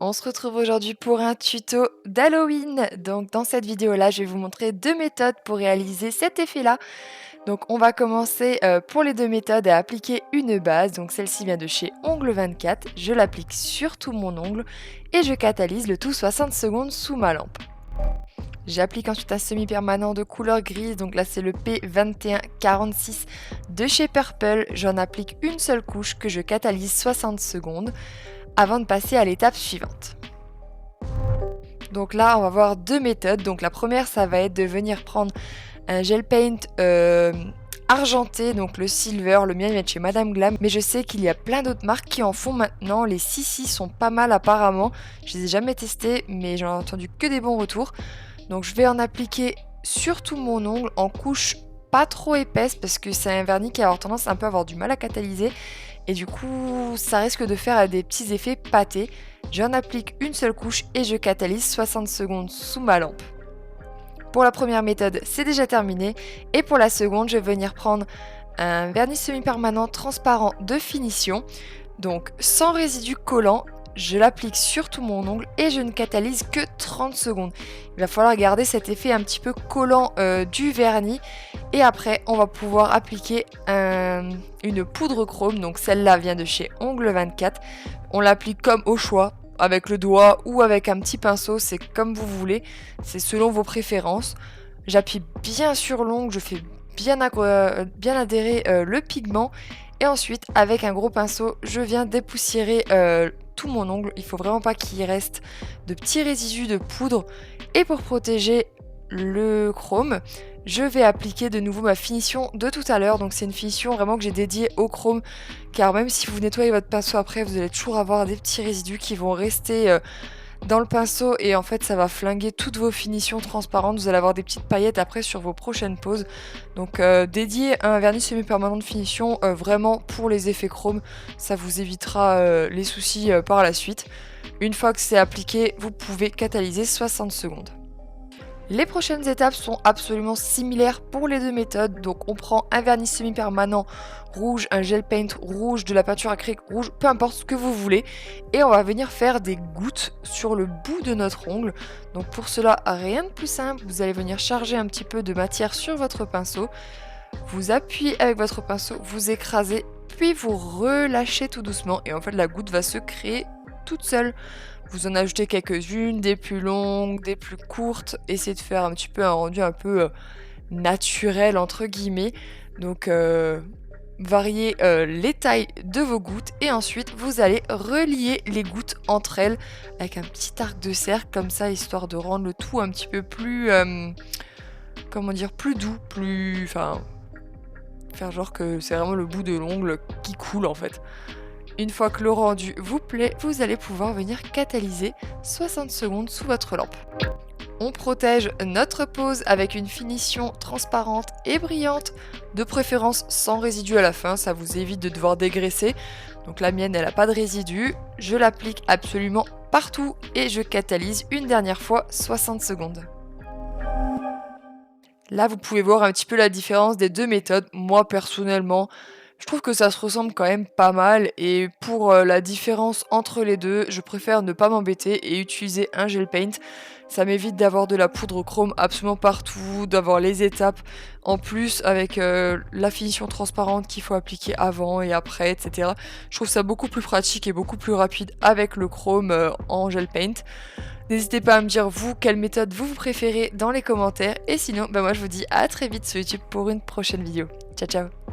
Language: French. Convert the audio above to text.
On se retrouve aujourd'hui pour un tuto d'Halloween. Donc dans cette vidéo-là, je vais vous montrer deux méthodes pour réaliser cet effet-là. Donc on va commencer pour les deux méthodes à appliquer une base. Donc celle-ci vient de chez Ongle 24. Je l'applique sur tout mon ongle et je catalyse le tout 60 secondes sous ma lampe. J'applique ensuite un semi-permanent de couleur grise, donc là c'est le P2146 de chez Purple. J'en applique une seule couche que je catalyse 60 secondes avant de passer à l'étape suivante. Donc là on va voir deux méthodes. Donc la première ça va être de venir prendre un gel paint argenté, donc le silver, le mien il vient de chez Madame Glam, mais je sais qu'il y a plein d'autres marques qui en font maintenant. Les Sissi sont pas mal apparemment, je les ai jamais testés mais j'en ai entendu que des bons retours. Donc je vais en appliquer sur tout mon ongle en couche pas trop épaisse parce que c'est un vernis qui a tendance un peu à avoir du mal à catalyser et du coup ça risque de faire des petits effets pâtés. J'en applique une seule couche et je catalyse 60 secondes sous ma lampe. Pour la première méthode, c'est déjà terminé et pour la seconde, je vais venir prendre un vernis semi-permanent transparent de finition, donc sans résidu collant. Je l'applique sur tout mon ongle et je ne catalyse que 30 secondes. Il va falloir garder cet effet un petit peu collant du vernis. Et après, on va pouvoir appliquer une poudre chrome. Donc celle-là vient de chez Ongle 24. On l'applique comme au choix, avec le doigt ou avec un petit pinceau. C'est comme vous voulez. C'est selon vos préférences. J'appuie bien sur l'ongle. Je fais bien adhérer le pigment. Et ensuite, avec un gros pinceau, je viens dépoussiérer tout mon ongle. Il faut vraiment pas qu'il reste de petits résidus de poudre. Et pour protéger le chrome, je vais appliquer de nouveau ma finition de tout à l'heure. Donc c'est une finition vraiment que j'ai dédiée au chrome, car même si vous nettoyez votre pinceau après, vous allez toujours avoir des petits résidus qui vont rester dans le pinceau et en fait ça va flinguer toutes vos finitions transparentes. Vous allez avoir des petites paillettes après sur vos prochaines poses. Donc dédié à un vernis semi-permanent de finition vraiment pour les effets chrome, ça vous évitera les soucis par la suite. Une fois que c'est appliqué, vous pouvez catalyser 60 secondes. Les prochaines étapes sont absolument similaires pour les deux méthodes. Donc on prend un vernis semi-permanent rouge, un gel paint rouge, de la peinture acrylique rouge, peu importe ce que vous voulez. Et on va venir faire des gouttes sur le bout de notre ongle. Donc pour cela, rien de plus simple. Vous allez venir charger un petit peu de matière sur votre pinceau. Vous appuyez avec votre pinceau, vous écrasez, puis vous relâchez tout doucement. Et en fait la goutte va se créer toute seule. Vous en ajoutez quelques-unes, des plus longues, des plus courtes. Essayez de faire un petit peu un rendu un peu naturel entre guillemets. Donc variez les tailles de vos gouttes et ensuite vous allez relier les gouttes entre elles avec un petit arc de cercle comme ça, histoire de rendre le tout un petit peu plus comment dire, plus doux, plus, enfin, faire genre que c'est vraiment le bout de l'ongle qui coule en fait. Une fois que le rendu vous plaît, vous allez pouvoir venir catalyser 60 secondes sous votre lampe. On protège notre pose avec une finition transparente et brillante, de préférence sans résidu à la fin, ça vous évite de devoir dégraisser. Donc la mienne elle n'a pas de résidu, je l'applique absolument partout et je catalyse une dernière fois 60 secondes. Là vous pouvez voir un petit peu la différence des deux méthodes. Moi personnellement, je trouve que ça se ressemble quand même pas mal et pour la différence entre les deux, je préfère ne pas m'embêter et utiliser un gel paint. Ça m'évite d'avoir de la poudre chrome absolument partout, d'avoir les étapes en plus avec la finition transparente qu'il faut appliquer avant et après, etc. Je trouve ça beaucoup plus pratique et beaucoup plus rapide avec le chrome en gel paint. N'hésitez pas à me dire vous quelle méthode vous préférez dans les commentaires et sinon moi je vous dis à très vite sur YouTube pour une prochaine vidéo. Ciao ciao.